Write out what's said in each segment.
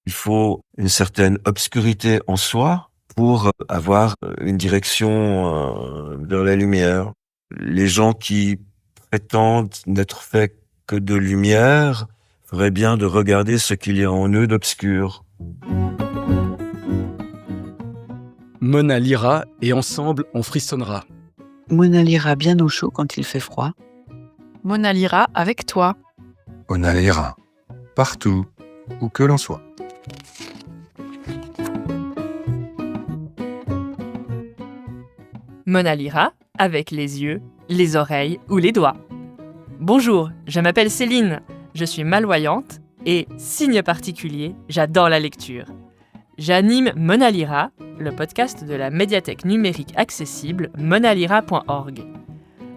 Il faut une certaine obscurité en soi pour avoir une direction vers la lumière. Les gens qui prétendent n'être faits que de lumière feraient bien de regarder ce qu'il y a en eux d'obscur. Mona lira et ensemble on frissonnera. Mona lira bien au chaud quand il fait froid. Mona lira avec toi. Mona lira, partout, où que l'on soit. Mona lira avec les yeux, les oreilles ou les doigts. Bonjour, je m'appelle Céline, je suis malvoyante et, signe particulier, j'adore la lecture. J'anime Mona lira, le podcast de la médiathèque numérique accessible monalira.org.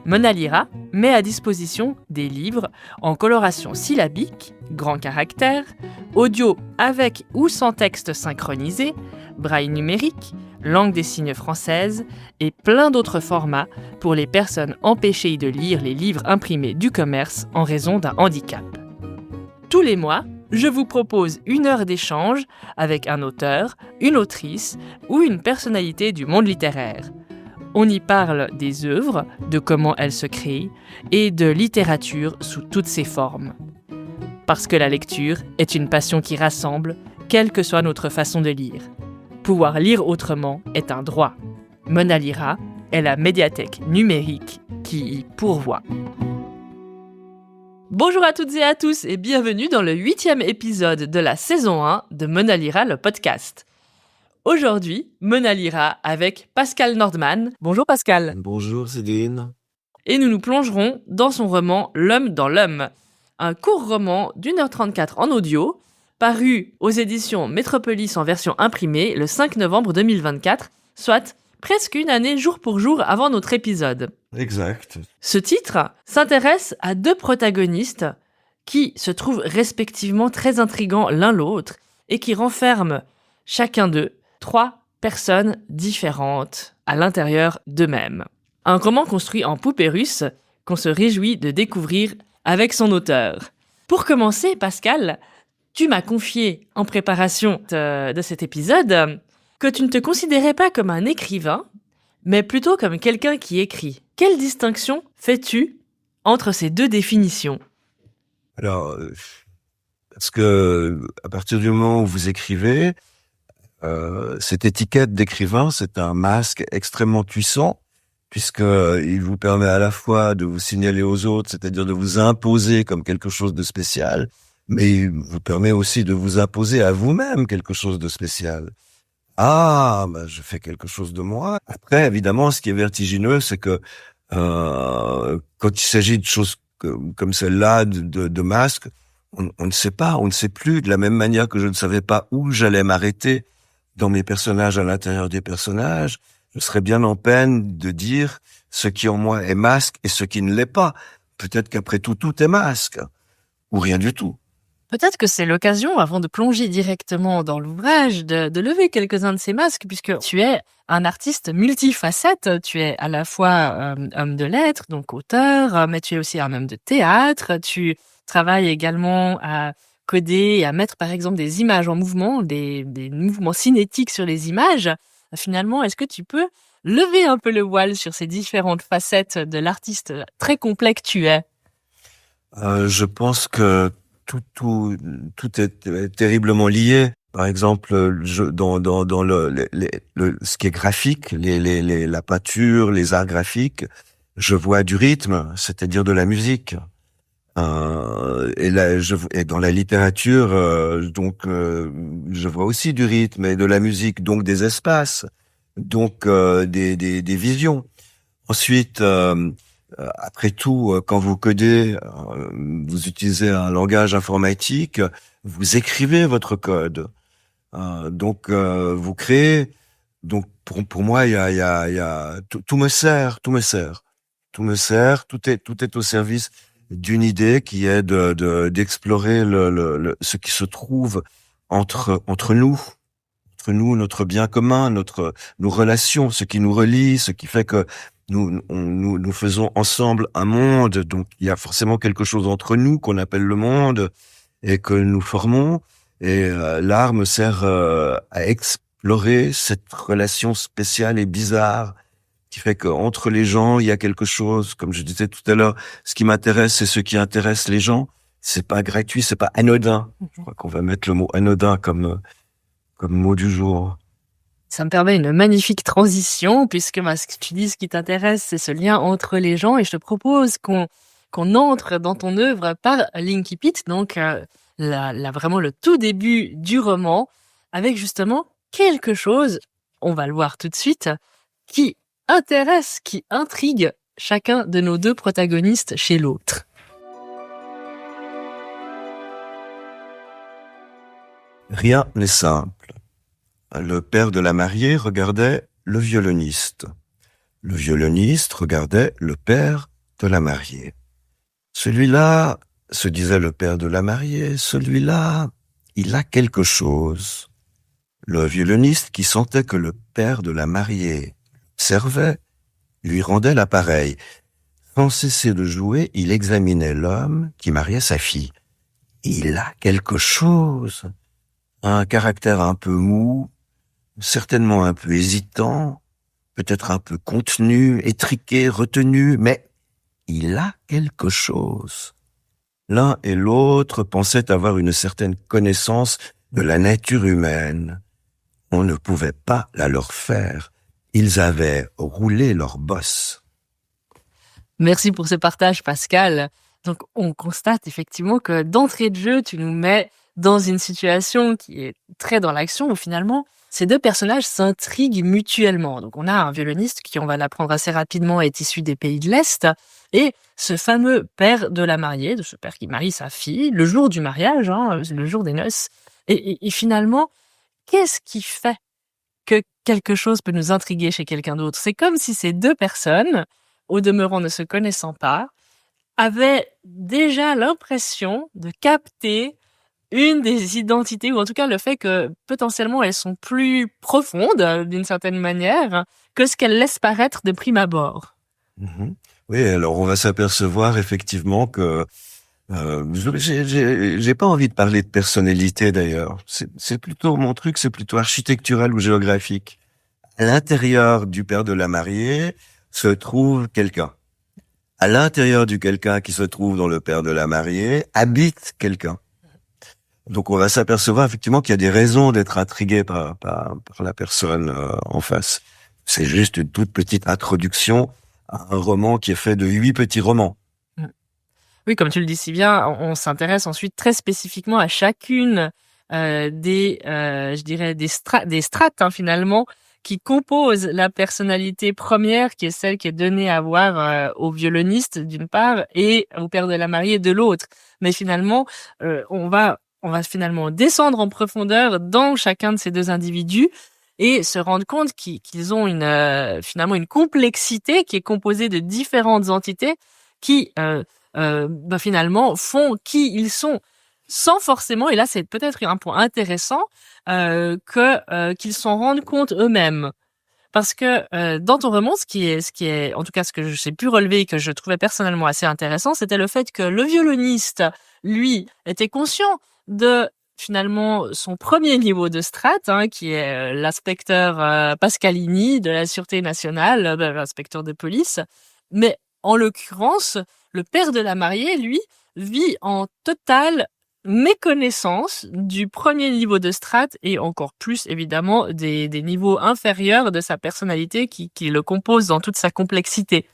Mona lira met à disposition des livres en coloration syllabique, grand caractère, audio avec ou sans texte synchronisé, braille numérique, langue des signes française et plein d'autres formats pour les personnes empêchées de lire les livres imprimés du commerce en raison d'un handicap. Tous les mois, je vous propose 1 heure d'échange avec un auteur, une autrice ou une personnalité du monde littéraire. On y parle des œuvres, de comment elles se créent et de littérature sous toutes ses formes. Parce que la lecture est une passion qui rassemble, quelle que soit notre façon de lire. Pouvoir lire autrement est un droit. Mona lira est la médiathèque numérique qui y pourvoit. Bonjour à toutes et à tous et bienvenue dans le 8e épisode de la saison 1 de Mona lira, le podcast. Aujourd'hui, Mona lira avec Pascal Nordman. Bonjour Pascal. Bonjour Céline. Et nous nous plongerons dans son roman L'homme dans l'homme, un court roman d'1h34 en audio, paru aux éditions Métropolis en version imprimée le 5 novembre 2024, soit presque une année jour pour jour avant notre épisode. Exact. Ce titre s'intéresse à 2 protagonistes qui se trouvent respectivement très intrigants l'un l'autre et qui renferment chacun d'eux 3 personnes différentes à l'intérieur d'eux-mêmes. Un roman construit en poupée russe qu'on se réjouit de découvrir avec son auteur. Pour commencer, Pascal, tu m'as confié en préparation de cet épisode que tu ne te considérais pas comme un écrivain, mais plutôt comme quelqu'un qui écrit. Quelle distinction fais-tu entre ces 2 définitions ? Alors, parce que à partir du moment où vous écrivez, cette étiquette d'écrivain, c'est un masque extrêmement puissant, puisqu'il vous permet à la fois de vous signaler aux autres, c'est-à-dire de vous imposer comme quelque chose de spécial, mais il vous permet aussi de vous imposer à vous-même quelque chose de spécial. Ah, je fais quelque chose de moi. Après, évidemment, ce qui est vertigineux, c'est que quand il s'agit de choses comme celle-là, de masques, on ne sait pas, on ne sait plus, de la même manière que je ne savais pas où j'allais m'arrêter dans mes personnages, à l'intérieur des personnages, je serais bien en peine de dire ce qui en moi est masque et ce qui ne l'est pas. Peut-être qu'après tout est masque, ou rien du tout. Peut-être que c'est l'occasion, avant de plonger directement dans l'ouvrage, de lever quelques-uns de ces masques, puisque tu es un artiste multifacette. Tu es à la fois homme de lettres, donc auteur, mais tu es aussi un homme de théâtre. Tu travailles également à coder et à mettre, par exemple, des images en mouvement, des mouvements cinétiques sur les images. Finalement, est-ce que tu peux lever un peu le voile sur ces différentes facettes de l'artiste très complet que tu es ? Je pense que tout est terriblement lié. Par exemple, dans ce qui est graphique, la peinture, les arts graphiques, je vois du rythme, c'est-à-dire de la musique. Et dans la littérature, je vois aussi du rythme et de la musique, donc des espaces, donc des visions. Ensuite, après tout, quand vous codez, vous utilisez un langage informatique, vous écrivez votre code. Donc vous créez. Donc pour moi, il y a tout me sert, tout est au service d'une idée qui est d'explorer ce qui se trouve entre nous, notre bien commun, nos relations, ce qui nous relie, ce qui fait que nous faisons ensemble un monde. Donc il y a forcément quelque chose entre nous qu'on appelle le monde et que nous formons. Et l'art me sert à explorer cette relation spéciale et bizarre qui fait qu'entre les gens, il y a quelque chose, comme je disais tout à l'heure, ce qui m'intéresse, c'est ce qui intéresse les gens. C'est pas gratuit, c'est pas anodin. Je crois qu'on va mettre le mot anodin comme mot du jour. Ça me permet une magnifique transition, puisque ce que tu dis, ce qui t'intéresse, c'est ce lien entre les gens, et je te propose qu'on entre dans ton œuvre par l'Incipit, donc vraiment le tout début du roman, avec justement quelque chose, on va le voir tout de suite, qui intéresse, qui intrigue chacun de nos deux protagonistes chez l'autre. Rien n'est simple. Le père de la mariée regardait le violoniste. Le violoniste regardait le père de la mariée. Celui-là, se disait le père de la mariée, celui-là, il a quelque chose. Le violoniste, qui sentait que le père de la mariée observait, lui rendait l'appareil. Sans cesser de jouer, il examinait l'homme qui mariait sa fille. Il a quelque chose. Un caractère un peu mou, certainement un peu hésitant, peut-être un peu contenu, étriqué, retenu, mais il a quelque chose. L'un et l'autre pensaient avoir une certaine connaissance de la nature humaine. On ne pouvait pas la leur faire. Ils avaient roulé leur bosse. Merci pour ce partage, Pascal. Donc, on constate effectivement que d'entrée de jeu, tu nous mets dans une situation qui est très dans l'action, où finalement, ces deux personnages s'intriguent mutuellement. Donc, on a un violoniste qui, on va l'apprendre assez rapidement, est issu des pays de l'Est, et ce fameux père de la mariée, de ce père qui marie sa fille, le jour du mariage, le jour des noces. Et finalement, qu'est-ce qui fait que quelque chose peut nous intriguer chez quelqu'un d'autre? C'est comme si ces deux personnes, au demeurant ne se connaissant pas, avaient déjà l'impression de capter une des identités, ou en tout cas le fait que potentiellement elles sont plus profondes, d'une certaine manière, que ce qu'elles laissent paraître de prime abord. Mhm. Oui, alors on va s'apercevoir effectivement que j'ai pas envie de parler de personnalité d'ailleurs. C'est plutôt mon truc, c'est plutôt architectural ou géographique. À l'intérieur du père de la mariée se trouve quelqu'un. À l'intérieur du quelqu'un qui se trouve dans le père de la mariée habite quelqu'un. Donc on va s'apercevoir effectivement qu'il y a des raisons d'être intrigué par la personne en face. C'est juste une toute petite introduction à un roman qui est fait de 8 petits romans. Oui, comme tu le dis si bien, on s'intéresse ensuite très spécifiquement à chacune je dirais des strates finalement, qui composent la personnalité première, qui est celle qui est donnée à voir au violoniste d'une part et au père de la mariée de l'autre. Mais finalement, on va finalement descendre en profondeur dans chacun de ces deux individus et se rendre compte qu'ils ont finalement une complexité qui est composée de différentes entités qui finalement font qui ils sont, sans forcément, et là c'est peut-être un point intéressant, qu'ils s'en rendent compte eux-mêmes. Parce que dans ton roman, ce qui est, en tout cas ce que j'ai pu relever et que je trouvais personnellement assez intéressant, c'était le fait que le violoniste, lui, était conscient de finalement son premier niveau de strate, qui est l'inspecteur Pascalini de la Sûreté nationale, l'inspecteur de police. Mais en l'occurrence, le père de la mariée, lui, vit en totale méconnaissance du premier niveau de strate et encore plus évidemment des niveaux inférieurs de sa personnalité qui le composent dans toute sa complexité.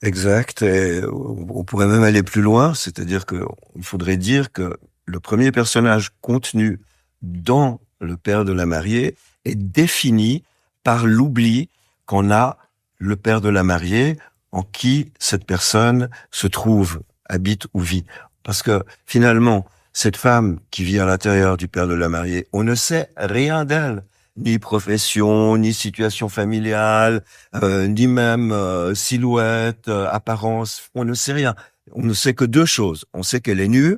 Exact. Et on pourrait même aller plus loin, c'est-à-dire qu'il faudrait dire que le premier personnage contenu dans le père de la mariée est défini par l'oubli qu'on a le père de la mariée en qui cette personne se trouve, habite ou vit. Parce que finalement, cette femme qui vit à l'intérieur du père de la mariée, on ne sait rien d'elle. Ni profession, ni situation familiale, ni même silhouette, apparence. On ne sait rien. On ne sait que deux choses. On sait qu'elle est nue,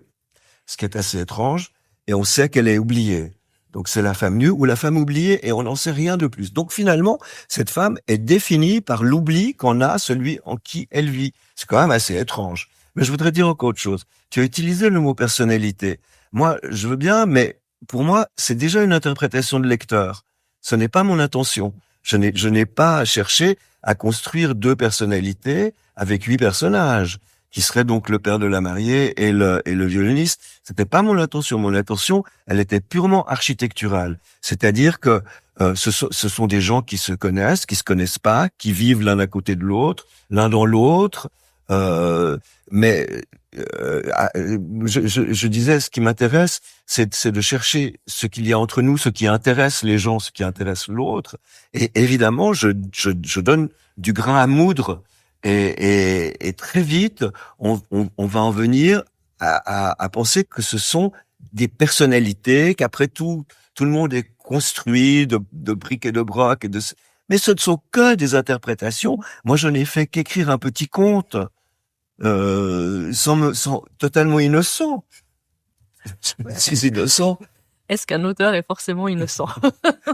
ce qui est assez étrange, et on sait qu'elle est oubliée. Donc c'est la femme nue ou la femme oubliée, et on n'en sait rien de plus. Donc finalement, cette femme est définie par l'oubli qu'on a, celui en qui elle vit. C'est quand même assez étrange. Mais je voudrais dire encore autre chose. Tu as utilisé le mot personnalité. Moi, je veux bien, mais pour moi, c'est déjà une interprétation de lecteur. Ce n'est pas mon intention. Je n'ai pas cherché à construire 2 personnalités avec 8 personnages, qui seraient donc le père de la mariée et le violoniste. C'était pas mon intention. Mon intention, elle était purement architecturale. C'est-à-dire que ce sont des gens qui se connaissent pas, qui vivent l'un à côté de l'autre, l'un dans l'autre. Mais je disais, ce qui m'intéresse, c'est de chercher ce qu'il y a entre nous, ce qui intéresse les gens, ce qui intéresse l'autre. Et évidemment, je donne du grain à moudre. Et très vite, on va en venir à penser que ce sont des personnalités, qu'après tout le monde est construit de briques et de broc. Mais ce ne sont que des interprétations. Moi, je n'ai fait qu'écrire un petit conte. Sans totalement innocent. Si c'est innocent. Est-ce qu'un auteur est forcément innocent?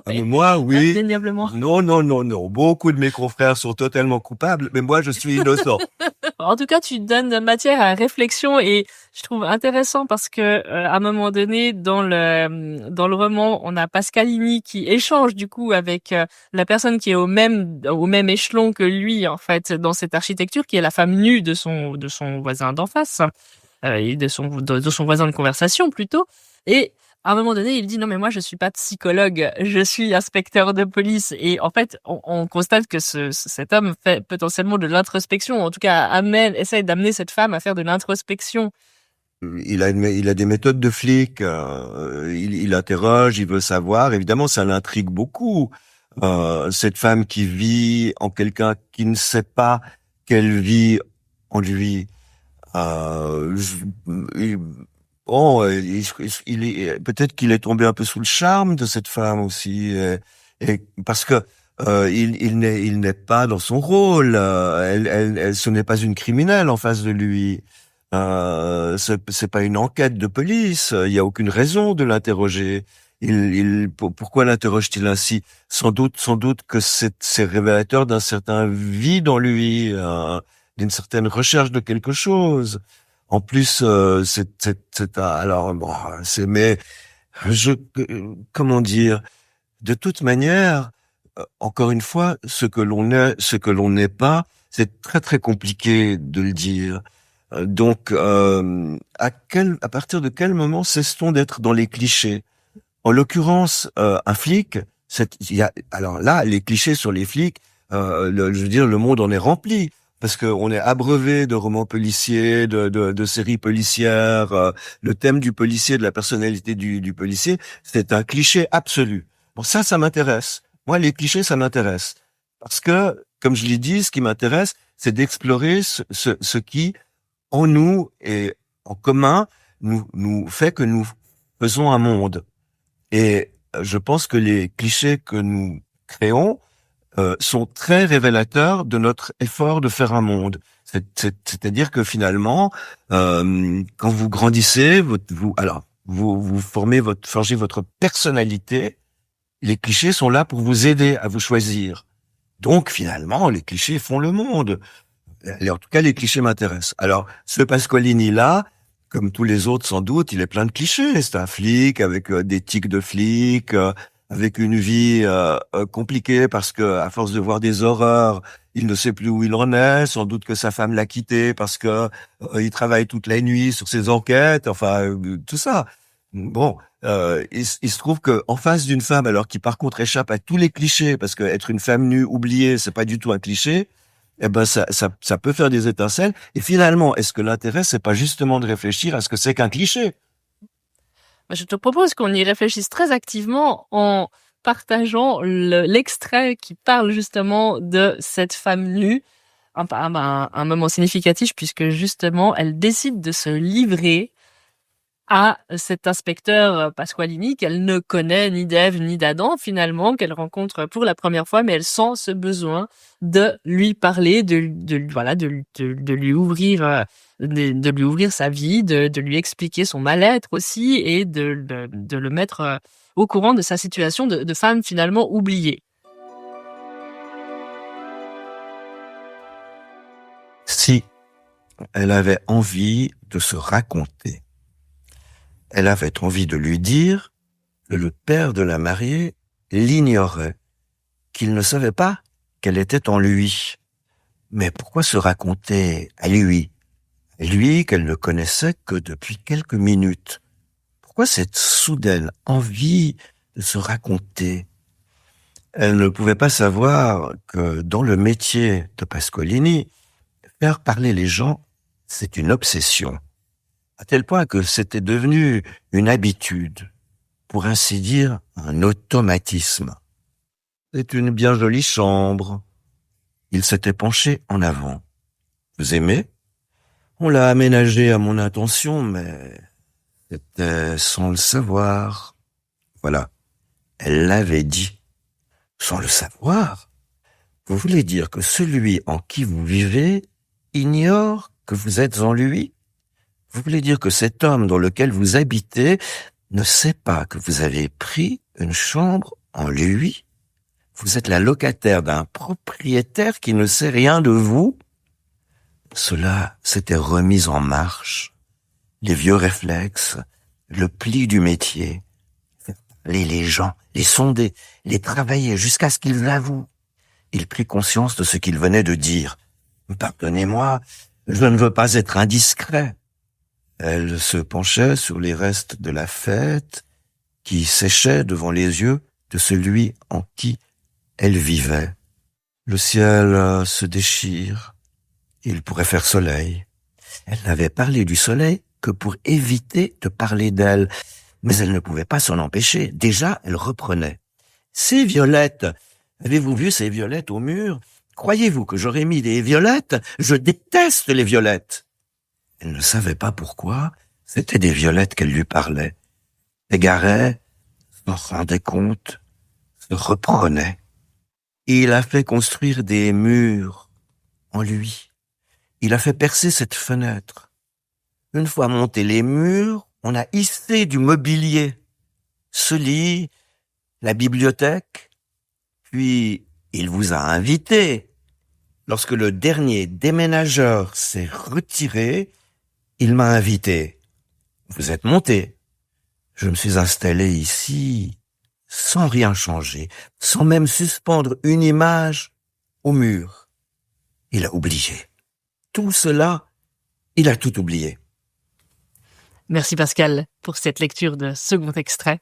Mais moi, oui. Indéniablement. Non. Beaucoup de mes confrères sont totalement coupables, mais moi, je suis innocent. En tout cas, tu donnes matière à réflexion et je trouve intéressant parce que à un moment donné, dans le roman, on a Pascalini qui échange du coup avec la personne qui est au même échelon que lui en fait dans cette architecture, qui est la femme nue de son voisin d'en face, et de son voisin de conversation plutôt. Et à un moment donné, il dit non mais moi je suis pas psychologue, je suis inspecteur de police. Et en fait, on constate que cet homme fait potentiellement de l'introspection, en tout cas essaie d'amener cette femme à faire de l'introspection. Il a des méthodes de flic. Il interroge, il veut savoir. Évidemment, ça l'intrigue beaucoup. Cette femme qui vit en quelqu'un qui ne sait pas qu'elle vit en lui. Bon, peut-être qu'il est tombé un peu sous le charme de cette femme aussi, et parce que il n'est pas dans son rôle. Ce n'est pas une criminelle en face de lui. C'est pas une enquête de police. Il y a aucune raison de l'interroger. Pourquoi l'interroge-t-il ainsi? Sans doute que c'est révélateur d'un certain vide en lui, d'une certaine recherche de quelque chose. En plus, alors bon, mais comment dire, de toute manière, encore une fois, ce que l'on est, ce que l'on n'est pas, c'est très très compliqué de le dire. Donc, à partir de quel moment cesse-t-on d'être dans les clichés? En l'occurrence, un flic, alors là, les clichés sur les flics, je veux dire, le monde en est rempli. Parce qu'on est abreuvé de romans policiers, de séries policières. Le thème du policier, de la personnalité du policier, c'est un cliché absolu. Bon, ça m'intéresse. Moi, les clichés, ça m'intéresse. Parce que, comme je l'ai dit, ce qui m'intéresse, c'est d'explorer ce qui, en nous et en commun, nous fait que nous faisons un monde. Et je pense que les clichés que nous créons sont très révélateurs de notre effort de faire un monde. C'est-à-dire que finalement, quand vous grandissez, vous forgez votre personnalité. Les clichés sont là pour vous aider à vous choisir. Donc finalement, les clichés font le monde. En tout cas, les clichés m'intéressent. Alors, ce Pasqualini-là, comme tous les autres sans doute, il est plein de clichés. C'est un flic avec des tics de flic, avec une vie compliquée parce que à force de voir des horreurs, il ne sait plus où il en est. Sans doute que sa femme l'a quitté parce que il travaille toute la nuit sur ses enquêtes. Enfin, tout ça. Bon, il se trouve que en face d'une femme, alors qui par contre échappe à tous les clichés, parce que être une femme nue oubliée, c'est pas du tout un cliché. Eh ben ça peut faire des étincelles. Et finalement, est-ce que l'intérêt, c'est pas justement de réfléchir à ce que c'est qu'un cliché? Je te propose qu'on y réfléchisse très activement en partageant l'extrait qui parle justement de cette femme nue, un moment significatif puisque justement elle décide de se livrer à cet inspecteur Pasqualini qu'elle ne connaît ni d'Ève ni d'Adam finalement, qu'elle rencontre pour la première fois, mais elle sent ce besoin de lui parler, de lui ouvrir de lui ouvrir sa vie, de lui expliquer son mal-être aussi et de le mettre au courant de sa situation de femme finalement oubliée. Si elle avait envie de se raconter, elle avait envie de lui dire que le père de la mariée l'ignorait, qu'il ne savait pas qu'elle était en lui. Mais pourquoi se raconter à lui qu'elle ne connaissait que depuis quelques minutes? Pourquoi cette soudaine envie de se raconter? Elle ne pouvait pas savoir que dans le métier de Pasqualini, faire parler les gens, c'est une obsession, à tel point que c'était devenu une habitude, pour ainsi dire un automatisme. C'est une bien jolie chambre. Il s'était penché en avant. Vous aimez? On l'a aménagée à mon intention, mais c'était sans le savoir. Voilà, elle l'avait dit. Sans le savoir? Vous voulez dire que celui en qui vous vivez ignore que vous êtes en lui? Vous voulez dire que cet homme dans lequel vous habitez ne sait pas que vous avez pris une chambre en lui? Vous êtes la locataire d'un propriétaire qui ne sait rien de vous? Cela s'était remis en marche. Les vieux réflexes, le pli du métier. Faire parler les gens, les sonder, les travailler jusqu'à ce qu'ils avouent. Il prit conscience de ce qu'il venait de dire. « Pardonnez-moi, je ne veux pas être indiscret. » Elle se penchait sur les restes de la fête qui séchaient devant les yeux de celui en qui elle vivait. Le ciel se déchire. Il pourrait faire soleil. Elle n'avait parlé du soleil que pour éviter de parler d'elle. Mais elle ne pouvait pas s'en empêcher. Déjà, elle reprenait. « Ces violettes, avez-vous vu ces violettes au mur? Croyez-vous que j'aurais mis des violettes? Je déteste les violettes. » Elle ne savait pas pourquoi, c'était des violettes qu'elle lui parlait. Égarait, s'en rendait compte, se reprenait. Et il a fait construire des murs en lui. Il a fait percer cette fenêtre. Une fois montés les murs, on a hissé du mobilier. Ce lit, la bibliothèque. Puis, il vous a invité. Lorsque le dernier déménageur s'est retiré, il m'a invité. Vous êtes monté. Je me suis installé ici sans rien changer, sans même suspendre une image au mur. Il a oublié. Tout cela, il a tout oublié. Merci Pascal pour cette lecture de second extrait.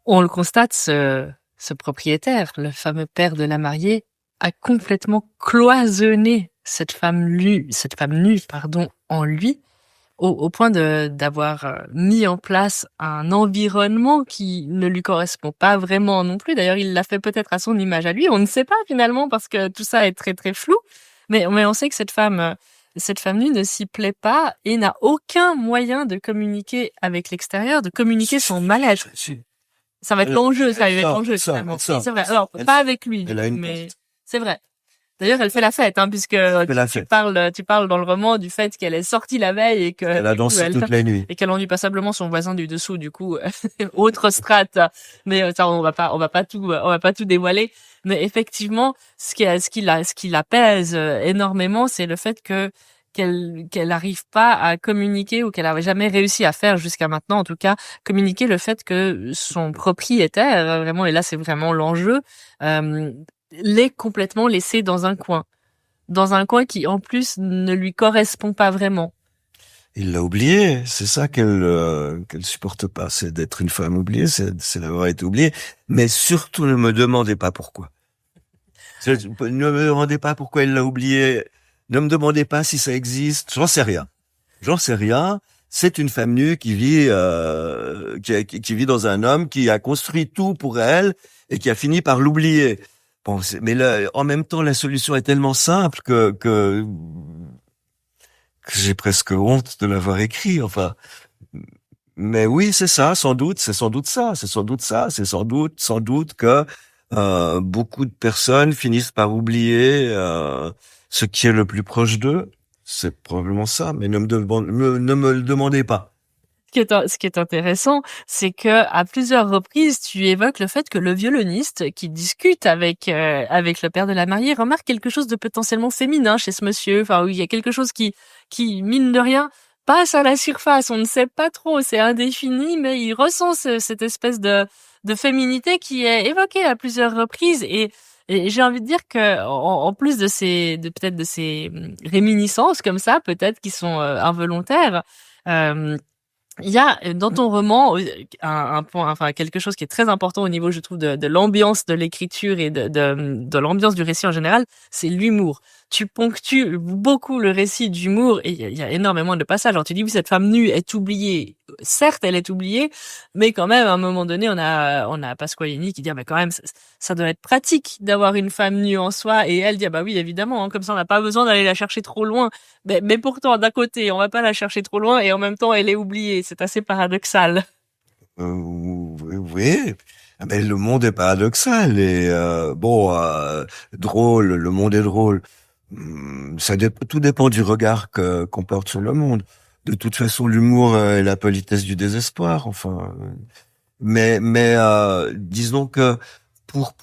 On le constate, ce propriétaire, le fameux père de la mariée, a complètement cloisonné cette femme nue, en lui, au point d'avoir mis en place un environnement qui ne lui correspond pas vraiment non plus. D'ailleurs, il l'a fait peut-être à son image à lui. On ne sait pas finalement parce que tout ça est très très flou. Mais on sait que cette femme nue ne s'y plaît pas et n'a aucun moyen de communiquer avec l'extérieur, de communiquer son mal-être. Ça va être l'enjeu, ça va être l'enjeu finalement. Oui, c'est vrai. Alors, pas avec lui, mais c'est vrai. D'ailleurs, elle fait la fête, puisque tu parles dans le roman du fait qu'elle est sortie la veille et elle a dansé toute la nuit. Et qu'elle ennuie passablement son voisin du dessous, du coup, autre strate. Mais ça, on va pas tout dévoiler. Mais effectivement, ce qui la pèse énormément, c'est le fait qu'elle n'arrive pas à communiquer ou qu'elle n'avait jamais réussi à faire jusqu'à maintenant, en tout cas, communiquer le fait que son propriétaire, vraiment, et là c'est vraiment l'enjeu, l'est complètement laissé dans un coin qui en plus ne lui correspond pas vraiment. Il l'a oublié, c'est ça qu'elle supporte pas, c'est d'être une femme oubliée, c'est d'avoir été oubliée, mais surtout ne me demandez pas pourquoi. Ne me demandez pas pourquoi elle l'a oublié, ne me demandez pas si ça existe, j'en sais rien. C'est une femme nue qui vit dans un homme qui a construit tout pour elle et qui a fini par l'oublier. Bon, mais là, en même temps, la solution est tellement simple que j'ai presque honte de l'avoir écrit, enfin. Mais oui, c'est ça, sans doute que beaucoup de personnes finissent par oublier ce qui est le plus proche d'eux. C'est probablement ça, mais ne me le demandez pas. Ce qui est intéressant, c'est que à plusieurs reprises, tu évoques le fait que le violoniste qui discute avec le père de la mariée remarque quelque chose de potentiellement féminin chez ce monsieur. Enfin, il y a quelque chose qui mine de rien passe à la surface. On ne sait pas trop, c'est indéfini, mais il ressent cette espèce de féminité qui est évoquée à plusieurs reprises. Et j'ai envie de dire que en plus de peut-être de ces réminiscences comme ça, peut-être qui sont involontaires, il y a dans ton roman un point, enfin quelque chose qui est très important au niveau, je trouve, de l'ambiance de l'écriture et de l'ambiance du récit en général, c'est l'humour. Tu ponctues beaucoup le récit d'humour et il y a énormément de passages. Alors tu dis oui, cette femme nue est oubliée. Certes, elle est oubliée, mais quand même, à un moment donné, on a Pasqualini qui dit, ah, bah, quand même, ça doit être pratique d'avoir une femme nue en soi. Et elle dit, ah, bah oui, évidemment, hein, comme ça, on n'a pas besoin d'aller la chercher trop loin. Mais pourtant, d'un côté, on va pas la chercher trop loin et en même temps, elle est oubliée. C'est assez paradoxal. Oui, mais le monde est paradoxal et drôle. Le monde est drôle. Tout dépend du regard qu'on porte sur le monde. De toute façon, l'humour est la politesse du désespoir. Enfin, mais disons que pour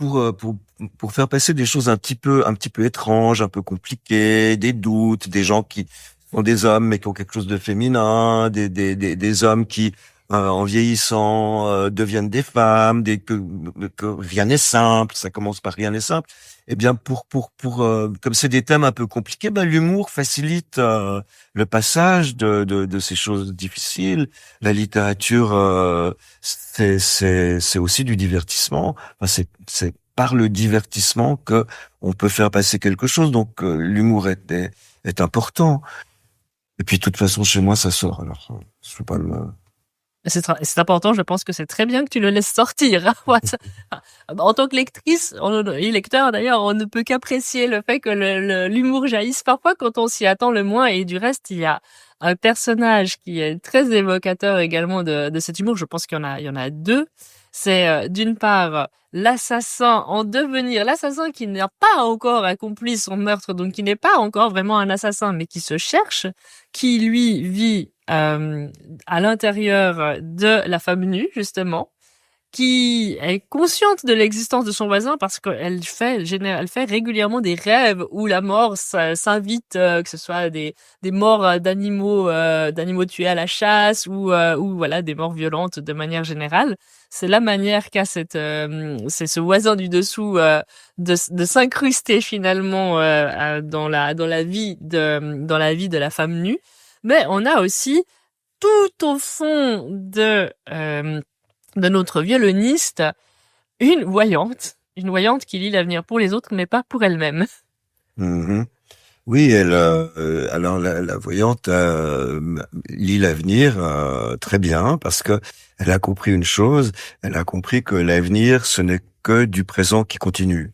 faire passer des choses un petit peu étranges, un peu compliquées, des doutes, des gens qui sont des hommes mais qui ont quelque chose de féminin, des hommes qui en vieillissant deviennent des femmes, que rien n'est simple, ça commence par rien n'est simple. Eh bien comme c'est des thèmes un peu compliqués, l'humour facilite le passage de ces choses difficiles. La littérature c'est aussi du divertissement. Enfin, c'est par le divertissement que on peut faire passer quelque chose. Donc l'humour est important. Et puis de toute façon chez moi ça sort. Alors je peux pas le C'est important, je pense que c'est très bien que tu le laisses sortir. En tant que lectrice et lecteur d'ailleurs, on ne peut qu'apprécier le fait que l'humour jaillisse parfois quand on s'y attend le moins. Et du reste, il y a un personnage qui est très évocateur également de cet humour. Je pense qu'il y en a deux. C'est d'une part l'assassin en devenir, l'assassin qui n'a pas encore accompli son meurtre, donc qui n'est pas encore vraiment un assassin, mais qui se cherche, qui lui vit à l'intérieur de la femme nue, justement, qui est consciente de l'existence de son voisin parce qu'elle fait régulièrement des rêves où la mort s'invite, que ce soit des morts d'animaux tués à la chasse ou voilà des morts violentes de manière générale. C'est la manière qu'a c'est ce voisin du dessous de s'incruster finalement dans la vie de la femme nue. Mais on a aussi tout au fond de notre violoniste, une voyante qui lit l'avenir pour les autres, mais pas pour elle-même. Mm-hmm. Oui, alors la voyante lit l'avenir très bien parce que elle a compris une chose, elle a compris que l'avenir ce n'est que du présent qui continue.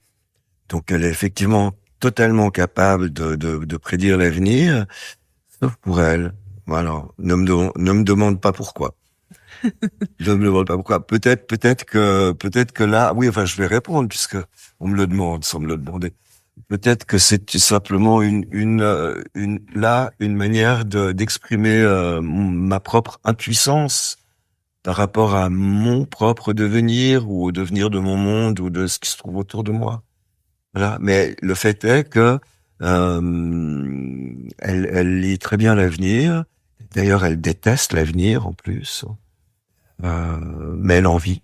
Donc elle est effectivement totalement capable de prédire l'avenir, sauf pour elle. Voilà, ne me demande pas pourquoi. Je me demande pas pourquoi. Peut-être que là, oui, enfin, je vais répondre puisque on me le demande sans me le demander. Peut-être que c'est simplement une manière d'exprimer ma propre impuissance par rapport à mon propre devenir ou au devenir de mon monde ou de ce qui se trouve autour de moi. Voilà. Mais le fait est que elle lit très bien l'avenir. D'ailleurs, elle déteste l'avenir en plus. Mais elle en vit.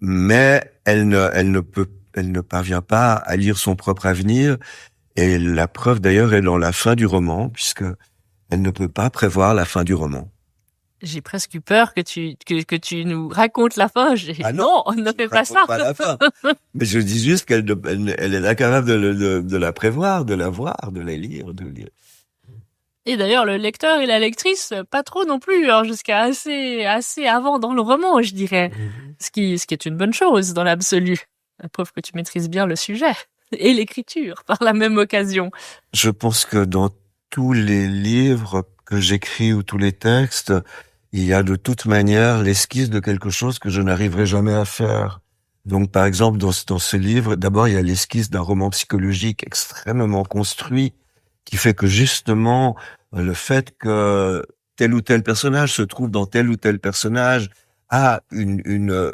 Mais elle ne parvient pas à lire son propre avenir. Et la preuve d'ailleurs est dans la fin du roman, puisque elle ne peut pas prévoir la fin du roman. J'ai presque eu peur que tu nous racontes la fin. Ah non, on ne fait pas ça. Pas la fin. Mais je dis juste qu'elle est incapable de la prévoir, de la voir, de la lire, de lire. Et d'ailleurs, le lecteur et la lectrice, pas trop non plus, hein, jusqu'à assez avant dans le roman, je dirais. Ce qui est une bonne chose dans l'absolu. La preuve que tu maîtrises bien le sujet et l'écriture par la même occasion. Je pense que dans tous les livres que j'écris ou tous les textes, il y a de toute manière l'esquisse de quelque chose que je n'arriverai jamais à faire. Donc, par exemple, dans ce livre, d'abord, il y a l'esquisse d'un roman psychologique extrêmement construit qui fait que justement, le fait que tel ou tel personnage se trouve dans tel ou tel personnage a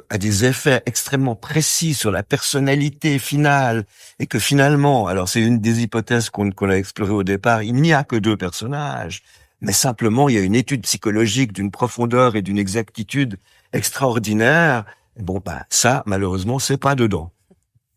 a des effets extrêmement précis sur la personnalité finale et que finalement, alors c'est une des hypothèses qu'on a explorées au départ, il n'y a que deux personnages. mais simplement il y a une étude psychologique d'une profondeur et d'une exactitude extraordinaire. Bon, ça, malheureusement, c'est pas dedans.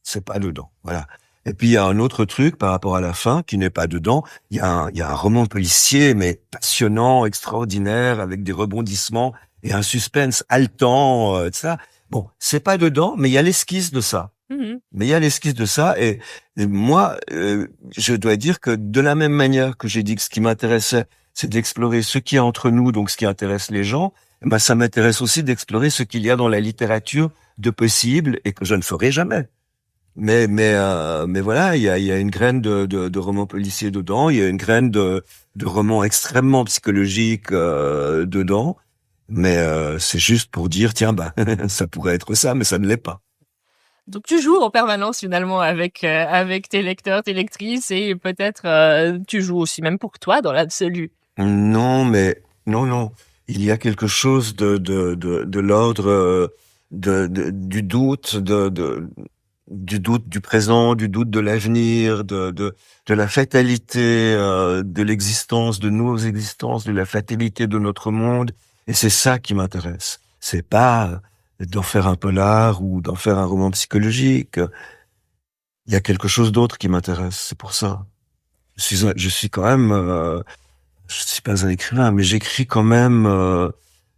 C'est pas dedans. Voilà. Et puis, il y a un autre truc par rapport à la fin qui n'est pas dedans. Il y a un roman policier, mais passionnant, extraordinaire, avec des rebondissements et un suspense haletant, ça. Bon, c'est pas dedans, mais il y a l'esquisse de ça. Mais il y a l'esquisse de ça, et moi, je dois dire que de la même manière que j'ai dit que ce qui m'intéressait, c'est d'explorer ce qu'il y a entre nous, donc ce qui intéresse les gens, ça m'intéresse aussi d'explorer ce qu'il y a dans la littérature de possible et que je ne ferai jamais. Mais voilà, il y a une graine de roman policier dedans, il y a une graine de roman extrêmement psychologique dedans, mais c'est juste pour dire tiens ça pourrait être ça, mais ça ne l'est pas. Donc tu joues en permanence finalement avec tes lecteurs, tes lectrices, et peut-être tu joues aussi même pour toi dans l'absolu. Non, mais non. Il y a quelque chose de l'ordre du doute, du doute du présent, du doute de l'avenir, de la fatalité de l'existence, de nos existences, de la fatalité de notre monde. Et c'est ça qui m'intéresse. C'est pas d'en faire un polar ou d'en faire un roman psychologique. Il y a quelque chose d'autre qui m'intéresse. C'est pour ça. Je suis quand même, je suis pas un écrivain, mais j'écris quand même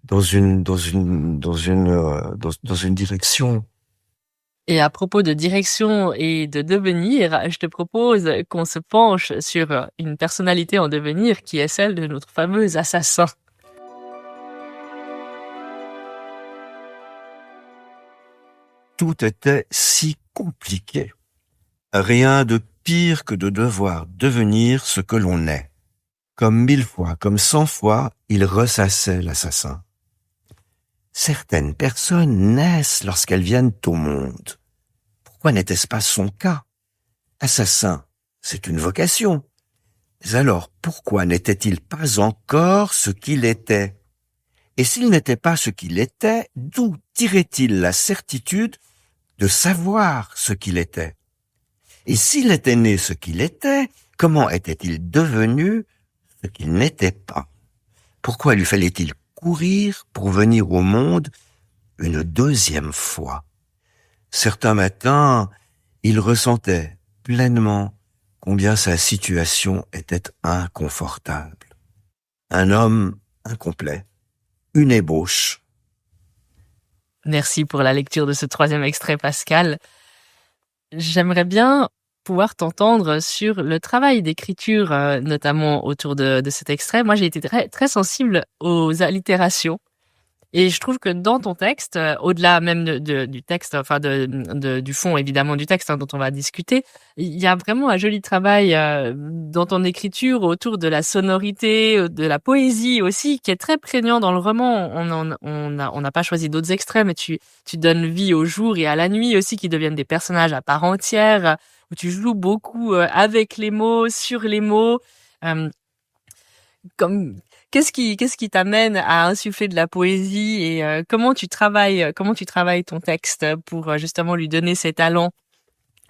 dans une direction. Et à propos de direction et de devenir, je te propose qu'on se penche sur une personnalité en devenir qui est celle de notre fameux assassin. Tout était si compliqué. Rien de pire que de devoir devenir ce que l'on est. Comme 1000 fois, comme 100 fois, il ressassait l'assassin. Certaines personnes naissent lorsqu'elles viennent au monde. Pourquoi n'était-ce pas son cas? Assassin, c'est une vocation. Mais alors, pourquoi n'était-il pas encore ce qu'il était? Et s'il n'était pas ce qu'il était, d'où tirait-il la certitude de savoir ce qu'il était? Et s'il était né ce qu'il était, comment était-il devenu ce qu'il n'était pas? Pourquoi lui fallait-il courir pour venir au monde une deuxième fois? Certains matins, il ressentait pleinement combien sa situation était inconfortable. Un homme incomplet, une ébauche. Merci pour la lecture de ce 3e extrait, Pascal. J'aimerais bien pouvoir t'entendre sur le travail d'écriture, notamment autour de cet extrait. Moi, j'ai été très, très sensible aux allitérations. Et je trouve que dans ton texte, au-delà même du texte, enfin du fond évidemment du texte dont on va discuter, il y a vraiment un joli travail dans ton écriture autour de la sonorité, de la poésie aussi, qui est très prégnant dans le roman. On n'a pas choisi d'autres extraits, mais tu donnes vie au jour et à la nuit aussi, qui deviennent des personnages à part entière, où tu joues beaucoup avec les mots, sur les mots. Qu'est-ce qui t'amène à insuffler de la poésie, et comment tu travailles ton texte pour justement lui donner ses talents?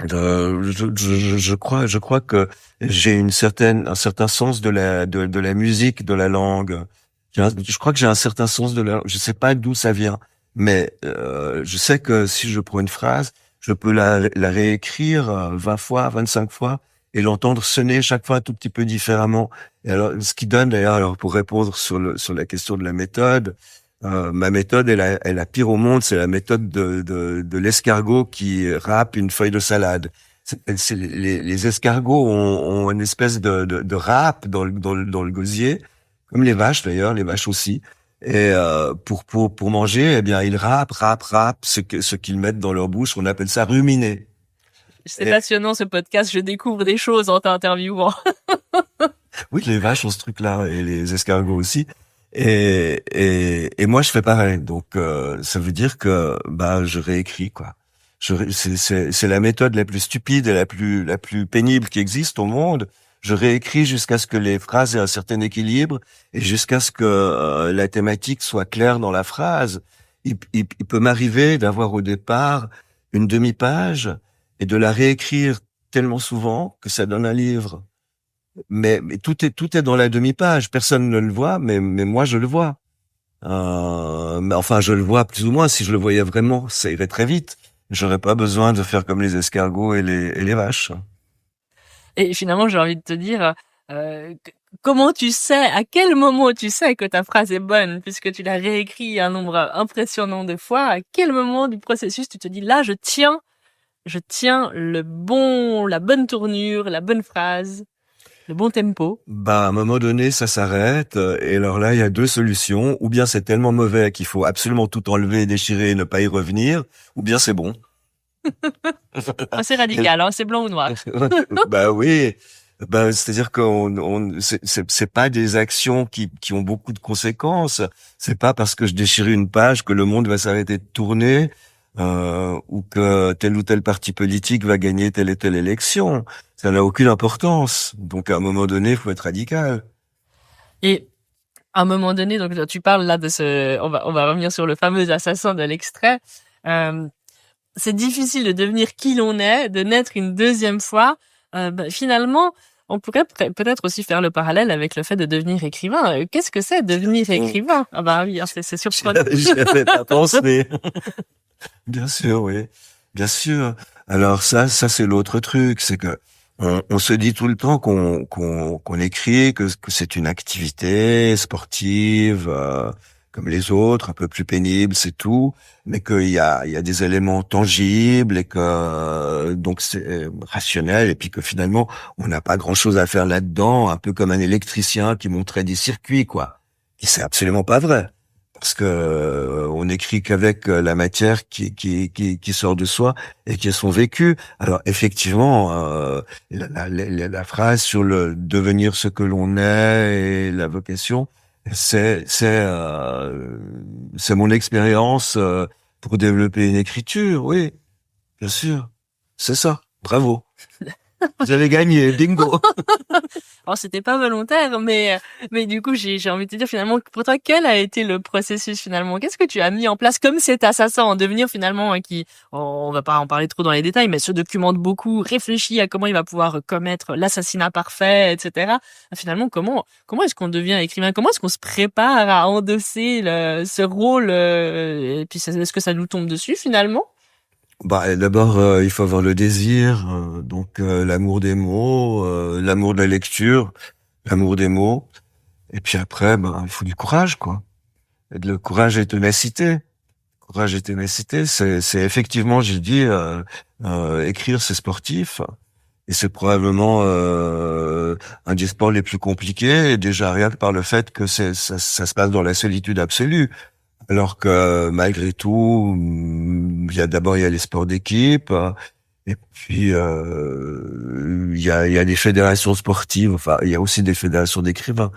Je crois que j'ai un certain sens de la musique, de la langue. Je crois que j'ai un certain sens de la, je sais pas d'où ça vient, mais je sais que si je prends une phrase, je peux la réécrire 20 fois, 25 fois, et l'entendre sonner chaque fois un tout petit peu différemment. Et alors, ce qui donne d'ailleurs, alors pour répondre sur la question de la méthode, ma méthode est la pire au monde, c'est la méthode de l'escargot qui râpe une feuille de salade. Les escargots ont une espèce de râpe dans le gosier, comme les vaches d'ailleurs, les vaches aussi. Et pour manger, eh bien ils râpent ce qu'ils mettent dans leur bouche. On appelle ça ruminer. C'est passionnant ce podcast, je découvre des choses en t'interviewant. Oui, les vaches ont ce truc-là et les escargots aussi. Et moi je fais pareil. Donc ça veut dire que je réécris quoi. C'est la méthode la plus stupide et la plus pénible qui existe au monde. Je réécris jusqu'à ce que les phrases aient un certain équilibre et jusqu'à ce que la thématique soit claire dans la phrase. Il peut m'arriver d'avoir au départ une demi-page et de la réécrire tellement souvent que ça donne un livre. mais tout est dans la demi-page. Personne ne le voit, mais moi je le vois. Mais enfin, je le vois plus ou moins. Si je le voyais vraiment, ça irait très vite. J'aurais pas besoin de faire comme les escargots et les vaches. Et finalement, j'ai envie de te dire, comment tu sais, à quel moment tu sais que ta phrase est bonne, puisque tu l'as réécrit un nombre impressionnant de fois, à quel moment du processus tu te dis, là, je tiens la bonne tournure, la bonne phrase, le bon tempo. Bah, à un moment donné, ça s'arrête. Et alors là, il y a deux solutions. Ou bien c'est tellement mauvais qu'il faut absolument tout enlever, déchirer et ne pas y revenir. Ou bien c'est bon. C'est radical, hein, c'est blanc ou noir. Bah oui. Bah, c'est-à-dire c'est pas des actions qui ont beaucoup de conséquences. C'est pas parce que je déchire une page que le monde va s'arrêter de tourner, ou que tel ou tel parti politique va gagner telle et telle élection. Ça n'a aucune importance. Donc, à un moment donné, il faut être radical. Et à un moment donné, donc tu parles là on va revenir sur le fameux assassin de l'extrait. C'est difficile de devenir qui l'on est, de naître une deuxième fois. Finalement, on pourrait peut-être aussi faire le parallèle avec le fait de devenir écrivain. Qu'est-ce que c'est devenir écrivain? Ah bah oui, hein, c'est surprenant. J'y avais pas pensé. Bien sûr, oui. Bien sûr. Alors ça c'est l'autre truc, c'est que on se dit tout le temps qu'on écrit, que c'est une activité sportive, comme les autres, un peu plus pénible, c'est tout, mais qu'il y a des éléments tangibles et que donc c'est rationnel, et puis que finalement on n'a pas grand-chose à faire là-dedans, un peu comme un électricien qui montrait des circuits, quoi. Et c'est absolument pas vrai. Parce que on n'écrit qu'avec la matière qui sort de soi et qui est son vécu. Alors effectivement, la phrase sur le devenir ce que l'on est et la vocation, c'est mon expérience pour développer une écriture. Oui, bien sûr, c'est ça. Bravo. Vous avez gagné, bingo. Alors c'était pas volontaire, mais du coup j'ai envie de te dire finalement pour toi quel a été le processus finalement? Qu'est-ce que tu as mis en place comme cet assassin en devenir finalement qui on va pas en parler trop dans les détails, mais se documente beaucoup, réfléchit à comment il va pouvoir commettre l'assassinat parfait, etc. Finalement comment est-ce qu'on devient écrivain? Comment est-ce qu'on se prépare à endosser ce rôle et puis est-ce que ça nous tombe dessus finalement? Bah, d'abord, il faut avoir le désir, donc l'amour des mots, l'amour de la lecture, l'amour des mots. Et puis après, il faut du courage, quoi. Et le courage et ténacité. Courage et ténacité, c'est effectivement, j'ai dit, écrire, c'est sportif. Et c'est probablement un des sports les plus compliqués, et déjà rien que par le fait que ça se passe dans la solitude absolue. Alors que malgré tout, il y a les sports d'équipe, et puis il y a des fédérations sportives. Enfin, il y a aussi des fédérations d'écrivains.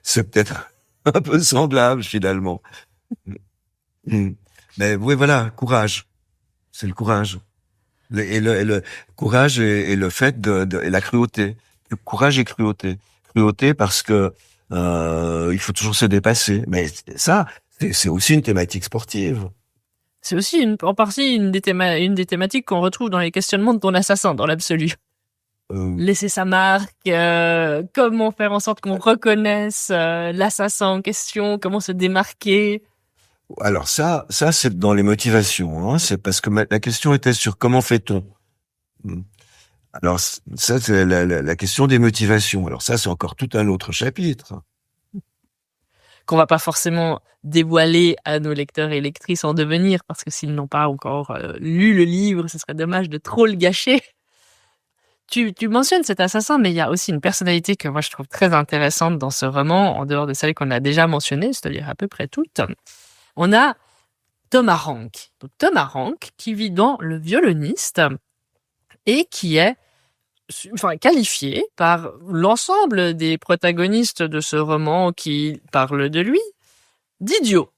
C'est peut-être un peu semblable finalement. Hum. Mais oui, voilà, courage. C'est le courage. Et le courage et le fait et la cruauté. Le courage et cruauté. Cruauté parce que il faut toujours se dépasser. Mais ça, c'est aussi une thématique sportive. C'est aussi en partie une des thématiques qu'on retrouve dans les questionnements de ton assassin dans l'absolu. Laisser sa marque, comment faire en sorte qu'on reconnaisse l'assassin en question, comment se démarquer. Alors ça c'est dans les motivations. Hein. C'est parce que la question était sur comment fait-on. Alors ça c'est la question des motivations. Alors ça c'est encore tout un autre chapitre. Qu'on va pas forcément dévoiler à nos lecteurs et lectrices en devenir, parce que s'ils n'ont pas encore lu le livre, ce serait dommage de trop le gâcher. Tu mentionnes cet assassin, mais il y a aussi une personnalité que moi je trouve très intéressante dans ce roman, en dehors de celle qu'on a déjà mentionnée, c'est-à-dire à peu près toutes. On a Thomas Rank. Donc Thomas Rank, qui vit dans Le Violoniste et qui est qualifié par l'ensemble des protagonistes de ce roman qui parlent de lui d'idiot.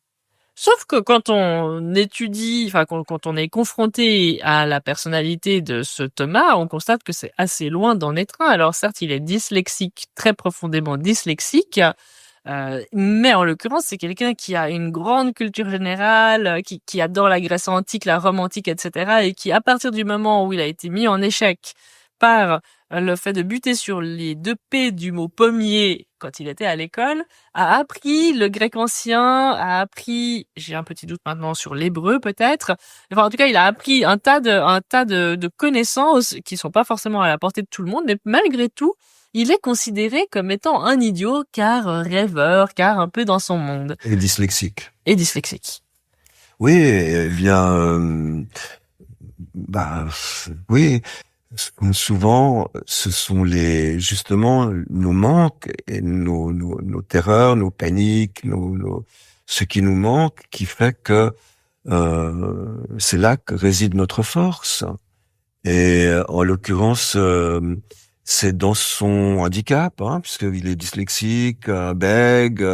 Sauf que quand on étudie, quand on est confronté à la personnalité de ce Thomas, on constate que c'est assez loin d'en être un. Alors certes, il est dyslexique, très profondément dyslexique, mais en l'occurrence, c'est quelqu'un qui a une grande culture générale, qui adore la Grèce antique, la Rome antique, etc. et qui, à partir du moment où il a été mis en échec par le fait de buter sur les 2 P du mot pommier quand il était à l'école, a appris le grec ancien, a appris, j'ai un petit doute maintenant sur l'hébreu peut-être. Enfin, en tout cas, il a appris un tas de connaissances qui sont pas forcément à la portée de tout le monde, mais malgré tout, il est considéré comme étant un idiot, car rêveur, car un peu dans son monde. Et dyslexique. Et dyslexique. Oui, eh bien, oui. Souvent, ce sont justement nos manques et nos terreurs, nos paniques, ce qui nous manque, qui fait que c'est là que réside notre force. Et en l'occurrence, c'est dans son handicap, puisqu'il est dyslexique, bègue,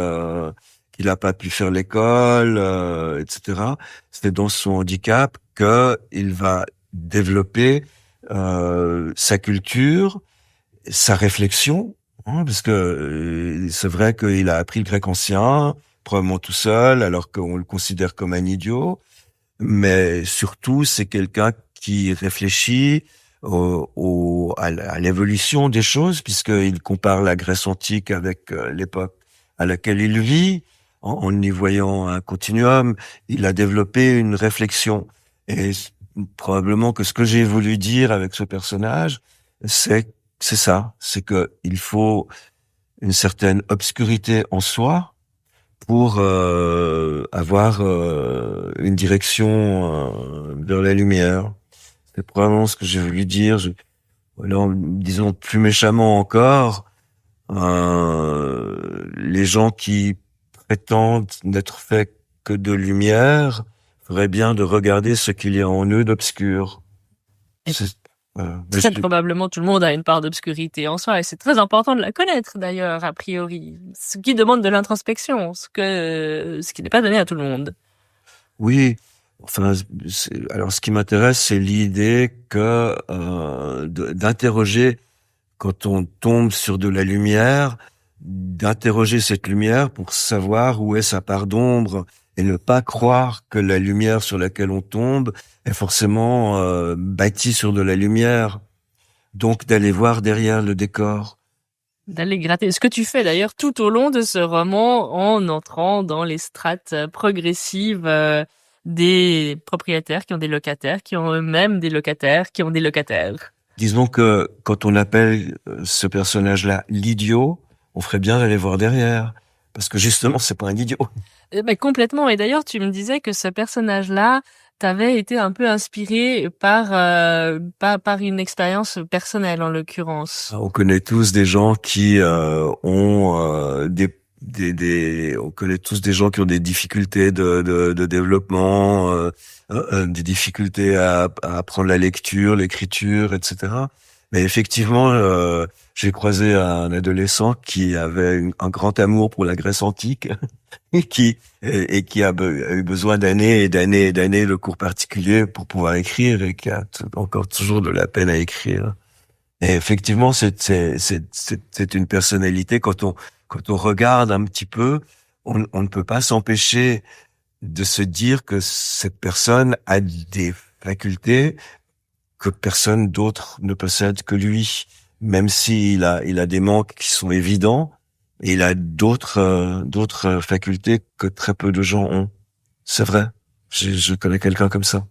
qu'il n'a pas pu faire l'école, etc. C'est dans son handicap qu'il va développer sa culture, sa réflexion, parce que c'est vrai qu'il a appris le grec ancien, probablement tout seul, alors qu'on le considère comme un idiot, mais surtout c'est quelqu'un qui réfléchit à l'évolution des choses, puisqu'il compare la Grèce antique avec l'époque à laquelle il vit, en y voyant un continuum. Il a développé une réflexion, et probablement que ce que j'ai voulu dire avec ce personnage, c'est ça, c'est que il faut une certaine obscurité en soi pour avoir une direction vers la lumière. C'est probablement ce que j'ai voulu dire. Alors, disons plus méchamment encore, les gens qui prétendent n'être faits que de lumière ferait bien de regarder ce qu'il y a en eux d'obscur. Très probablement, tout le monde a une part d'obscurité en soi, et c'est très important de la connaître d'ailleurs, a priori. Ce qui demande de l'introspection, ce qui n'est pas donné à tout le monde. Oui. Enfin, alors ce qui m'intéresse, c'est l'idée que d'interroger, quand on tombe sur de la lumière, d'interroger cette lumière pour savoir où est sa part d'ombre, et ne pas croire que la lumière sur laquelle on tombe est forcément bâtie sur de la lumière. Donc d'aller voir derrière le décor. D'aller gratter. Ce que tu fais d'ailleurs tout au long de ce roman, en entrant dans les strates progressives des propriétaires qui ont des locataires, qui ont eux-mêmes des locataires, qui ont des locataires. Disons que quand on appelle ce personnage-là l'idiot, on ferait bien d'aller voir derrière. Parce que justement, c'est pas un idiot. Mais complètement. Et d'ailleurs, tu me disais que ce personnage-là t'avait été un peu inspiré par une expérience personnelle, en l'occurrence. On connaît tous des gens qui ont on connaît tous des gens qui ont des difficultés de développement, des difficultés à apprendre la lecture, l'écriture, etc. Mais effectivement, j'ai croisé un adolescent qui avait un grand amour pour la Grèce antique et qui a eu besoin d'années et d'années et d'années de cours particuliers pour pouvoir écrire, et qui a encore toujours de la peine à écrire. Et effectivement, c'est une personnalité. Quand on regarde un petit peu, on ne peut pas s'empêcher de se dire que cette personne a des facultés que personne d'autre ne possède que lui, même s'il a des manques qui sont évidents, et il a d'autres facultés que très peu de gens ont. C'est vrai. Je connais quelqu'un comme ça.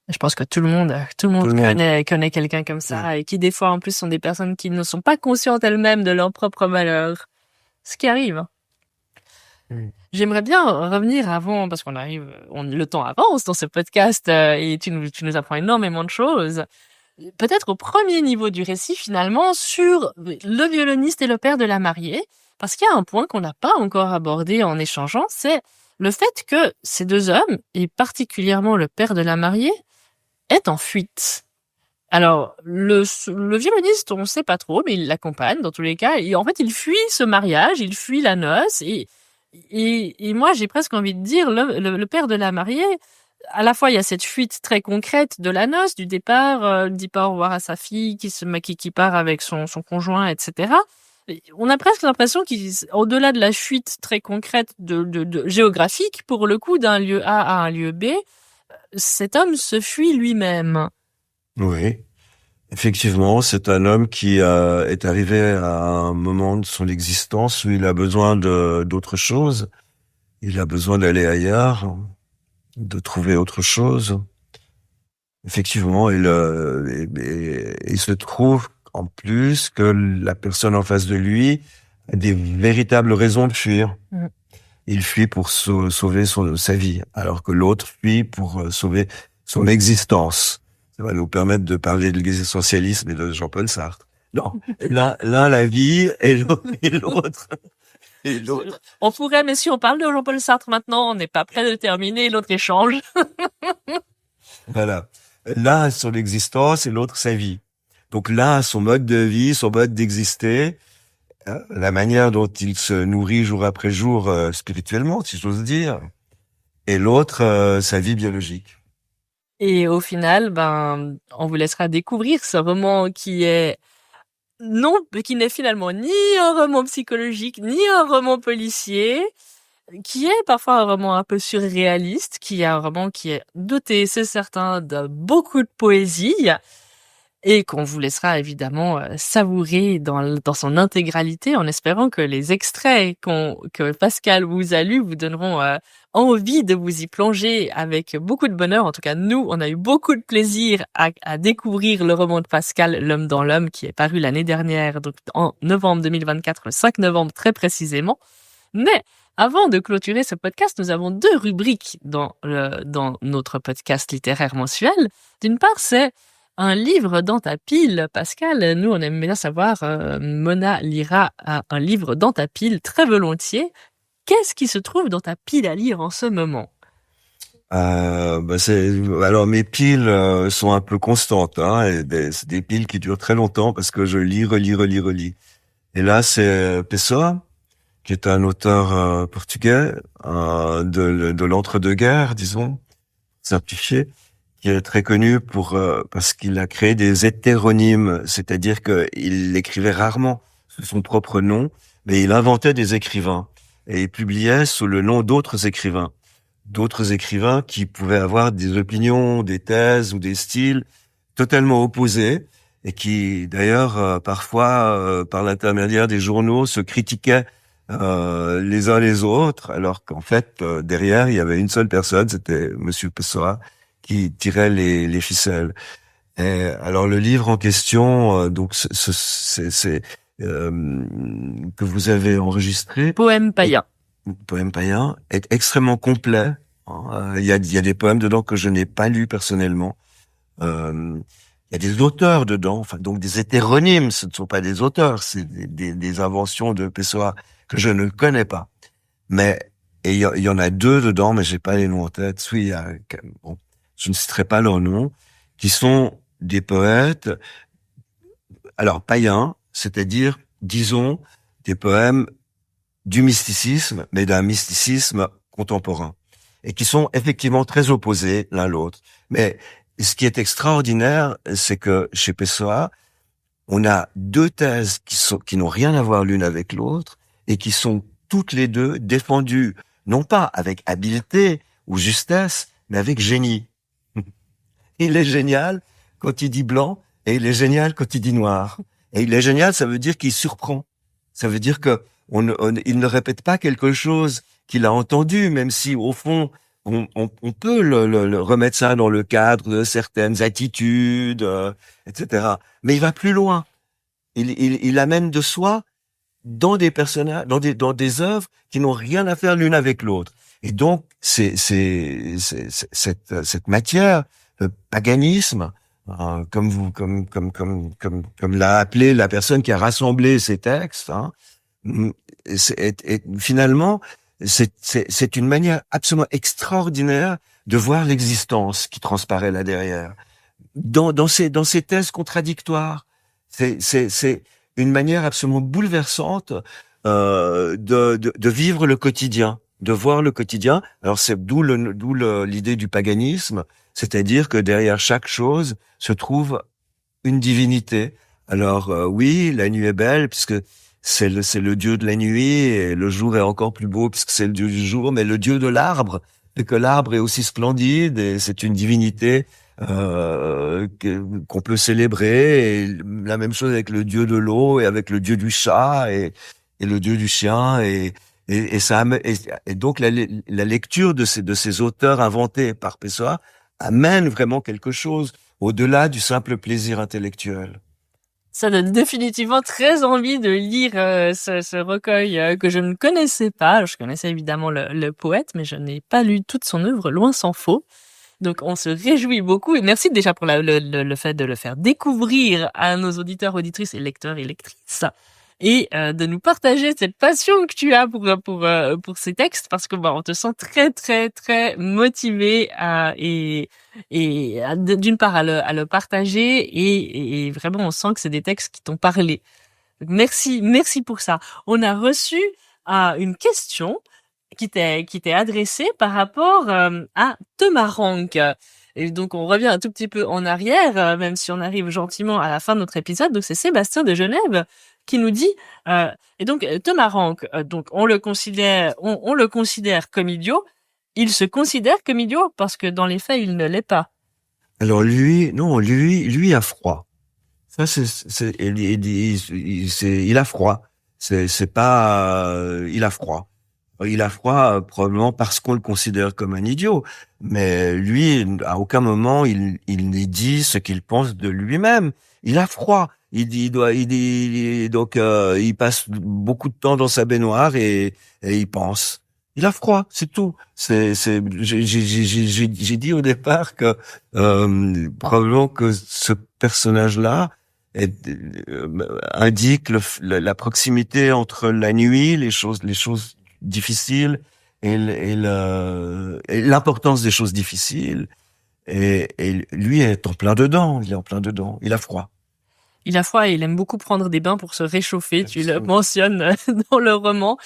Je pense que tout le monde connaît quelqu'un comme ça, et qui des fois en plus sont des personnes qui ne sont pas conscientes elles-mêmes de leur propre malheur. Ce qui arrive. J'aimerais bien revenir avant, parce le temps avance dans ce podcast, et tu nous apprends énormément de choses. Peut-être au premier niveau du récit, finalement, sur le violoniste et le père de la mariée, parce qu'il y a un point qu'on n'a pas encore abordé en échangeant, c'est le fait que ces deux hommes, et particulièrement le père de la mariée, est en fuite. Alors, le violoniste, on ne sait pas trop, mais il l'accompagne dans tous les cas, et en fait, il fuit ce mariage, il fuit la noce, et moi, j'ai presque envie de dire, le père de la mariée, à la fois, il y a cette fuite très concrète de la noce, du départ, il dit pas au revoir à sa fille, qui part avec son conjoint, etc. On a presque l'impression qu'au-delà de la fuite très concrète de géographique, pour le coup, d'un lieu A à un lieu B, cet homme se fuit lui-même. Oui. Effectivement, c'est un homme qui est arrivé à un moment de son existence où il a besoin d'autre chose. Il a besoin d'aller ailleurs, de trouver autre chose. Effectivement, il se trouve en plus que la personne en face de lui a des véritables raisons de fuir. Mm. Il fuit pour sauver sa vie, alors que l'autre fuit pour sauver son existence. Ça va nous permettre de parler de l'existentialisme et de Jean-Paul Sartre. Non, l'un la vie et l'autre. Et l'autre. On pourrait, mais si on parle de Jean-Paul Sartre maintenant, on n'est pas prêt de terminer l'autre échange. Voilà. L'un a son existence et l'autre sa vie. Donc l'un a son mode de vie, son mode d'exister, la manière dont il se nourrit jour après jour spirituellement, si j'ose dire, et l'autre sa vie biologique. Et au final, on vous laissera découvrir ce roman qui n'est finalement ni un roman psychologique, ni un roman policier, qui est parfois un roman un peu surréaliste, qui est un roman qui est doté, c'est certain, de beaucoup de poésie, et qu'on vous laissera évidemment savourer dans son intégralité, en espérant que les extraits que Pascal vous a lus vous donneront envie de vous y plonger avec beaucoup de bonheur. En tout cas, nous, on a eu beaucoup de plaisir à découvrir le roman de Pascal, L'homme dans l'homme, qui est paru l'année dernière, donc en novembre 2024, le 5 novembre très précisément. Mais avant de clôturer ce podcast, nous avons 2 rubriques dans notre podcast littéraire mensuel. D'une part, c'est un livre dans ta pile. Pascal, nous, on aime bien savoir, Mona lira un livre dans ta pile très volontiers. Qu'est-ce qui se trouve dans ta pile à lire en ce moment? Alors mes piles sont un peu constantes, hein, c'est des piles qui durent très longtemps parce que je lis, relis. Et là, c'est Pessoa, qui est un auteur portugais de l'entre-deux-guerres, disons, simplifié, qui est très connu parce qu'il a créé des hétéronymes, c'est-à-dire qu'il écrivait rarement sous son propre nom, mais il inventait des écrivains et il publiait sous le nom d'autres écrivains qui pouvaient avoir des opinions, des thèses ou des styles totalement opposés et qui d'ailleurs parfois par l'intermédiaire des journaux se critiquaient les uns les autres, alors qu'en fait derrière il y avait une seule personne, c'était Monsieur Pessoa, qui tirait les ficelles. Et alors le livre en question, donc c'est que vous avez enregistré, Poème païen. Poème païen, est extrêmement complet. Il y a des poèmes dedans que je n'ai pas lus personnellement. Il y a des auteurs dedans, enfin donc des hétéronymes. Ce ne sont pas des auteurs, c'est des inventions de Pessoa que je ne connais pas. Mais et il y en a 2 dedans, mais j'ai pas les noms en tête. Oui, je ne citerai pas leurs noms, qui sont des poètes, alors païens, c'est-à-dire, disons, des poèmes du mysticisme, mais d'un mysticisme contemporain, et qui sont effectivement très opposés l'un l'autre. Mais ce qui est extraordinaire, c'est que chez Pessoa, on a 2 thèses qui n'ont rien à voir l'une avec l'autre, et qui sont toutes les 2 défendues, non pas avec habileté ou justesse, mais avec génie. Il est génial quand il dit blanc et il est génial quand il dit noir. Et il est génial, ça veut dire qu'il surprend. Ça veut dire que il ne répète pas quelque chose qu'il a entendu, même si au fond on peut le remettre ça dans le cadre de certaines attitudes, etc. Mais il va plus loin. Il amène de soi dans des personnages, dans des œuvres qui n'ont rien à faire l'une avec l'autre. Et donc cette matière, le paganisme, comme l'a appelé la personne qui a rassemblé ces textes, hein, finalement, c'est une manière absolument extraordinaire de voir l'existence qui transparaît là derrière. Dans ces thèses contradictoires, c'est une manière absolument bouleversante de vivre le quotidien, de voir le quotidien. Alors c'est d'où l'idée du paganisme, c'est-à-dire que derrière chaque chose se trouve une divinité. Alors oui, la nuit est belle puisque c'est le dieu de la nuit, et le jour est encore plus beau puisque c'est le dieu du jour, mais le dieu de l'arbre, et que l'arbre est aussi splendide et c'est une divinité qu'on peut célébrer. Et la même chose avec le dieu de l'eau et avec le dieu du chat et le dieu du chien et donc la lecture de ces auteurs inventés par Pessoa amène vraiment quelque chose au-delà du simple plaisir intellectuel. Ça donne définitivement très envie de lire ce recueil que je ne connaissais pas. Je connaissais évidemment le poète, mais je n'ai pas lu toute son œuvre, loin s'en faut. Donc on se réjouit beaucoup et merci déjà pour le fait de le faire découvrir à nos auditeurs, auditrices et lecteurs et lectrices. Et de nous partager cette passion que tu as pour ces textes, parce que on te sent très très très motivé d'une part à le partager et vraiment on sent que c'est des textes qui t'ont parlé. Donc, merci pour ça. On a reçu une question qui t'est adressée par rapport à Thomas Rank. Et donc on revient un tout petit peu en arrière, même si on arrive gentiment à la fin de notre épisode. Donc c'est Sébastien de Genève qui nous dit et donc Thomas Rank, donc on le considère comme idiot. Il se considère comme idiot parce que dans les faits il ne l'est pas. Alors lui a froid. Ça il a froid. C'est pas il a froid. Il a froid probablement parce qu'on le considère comme un idiot, mais lui à aucun moment il n'est dit ce qu'il pense de lui-même. Il a froid. Il passe beaucoup de temps dans sa baignoire et il pense. Il a froid, c'est tout. J'ai dit au départ que probablement que ce personnage-là indique la proximité entre la nuit, les choses difficiles et l'importance des choses difficiles. Et lui est en plein dedans. Il est en plein dedans. Il a froid. Il a froid et il aime beaucoup prendre des bains pour se réchauffer. Absolument. Tu le mentionnes dans le roman.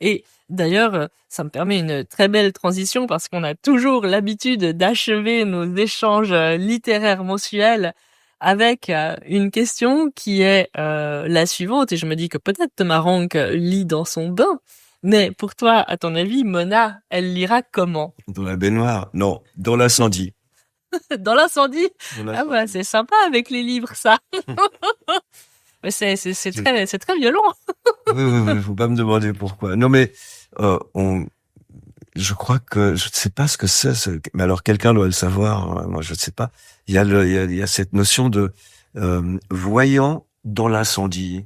Et d'ailleurs, ça me permet une très belle transition parce qu'on a toujours l'habitude d'achever nos échanges littéraires mensuels avec une question qui est la suivante. Et je me dis que peut-être Thomas Rank lit dans son bain. Mais pour toi, à ton avis, Mona, elle lira comment? Dans la baignoire? Non, dans l'incendie. Dans l'incendie? Ah bah c'est sympa avec les livres, ça. Mais c'est très violent. Oui, faut pas me demander pourquoi. Non mais je crois que je ne sais pas ce que c'est. Mais alors quelqu'un doit le savoir. Moi je ne sais pas. Il y a cette notion de voyant dans l'incendie.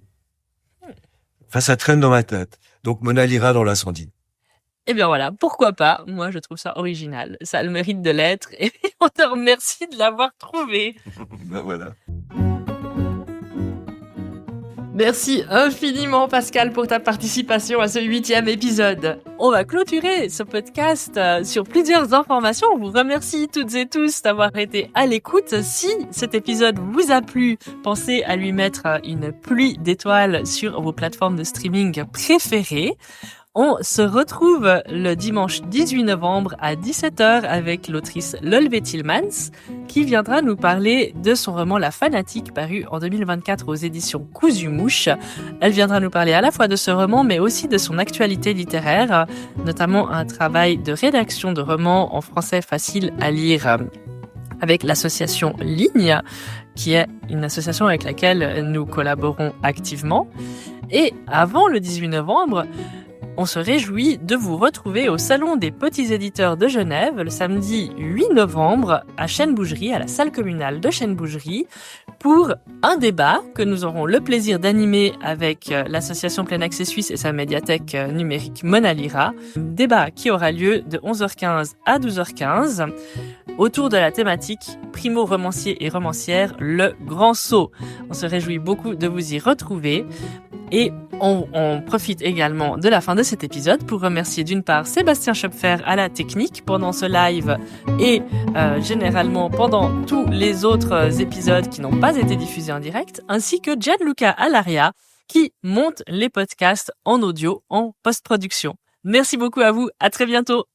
Enfin ça traîne dans ma tête. Donc Mona lira dans l'incendie. Eh bien voilà, pourquoi pas? Moi, je trouve ça original. Ça a le mérite de l'être. Et on te remercie de l'avoir trouvé. Ben voilà. Merci infiniment, Pascal, pour ta participation à ce 8e épisode. On va clôturer ce podcast sur plusieurs informations. On vous remercie toutes et tous d'avoir été à l'écoute. Si cet épisode vous a plu, pensez à lui mettre une pluie d'étoiles sur vos plateformes de streaming préférées. On se retrouve le dimanche 18 novembre à 17h avec l'autrice Lolvé Tillmans qui viendra nous parler de son roman La Fanatique paru en 2024 aux éditions Cousu Mouche. Elle viendra nous parler à la fois de ce roman mais aussi de son actualité littéraire, notamment un travail de rédaction de romans en français facile à lire avec l'association Ligne, qui est une association avec laquelle nous collaborons activement. Et avant le 18 novembre, on se réjouit de vous retrouver au Salon des Petits Éditeurs de Genève le samedi 8 novembre à Chêne-Bougerie, à la salle communale de Chêne-Bougerie, pour un débat que nous aurons le plaisir d'animer avec l'association Plein Accès Suisse et sa médiathèque numérique Mona Lira. Débat qui aura lieu de 11h15 à 12h15 autour de la thématique primo-romancier et romancière, le grand saut. On se réjouit beaucoup de vous y retrouver. Et on profite également de la fin de cet épisode pour remercier d'une part Sébastien Schopfer à la technique pendant ce live et généralement pendant tous les autres épisodes qui n'ont pas été diffusés en direct, ainsi que Gianluca Alaria qui monte les podcasts en audio en post-production. Merci beaucoup à vous, à très bientôt.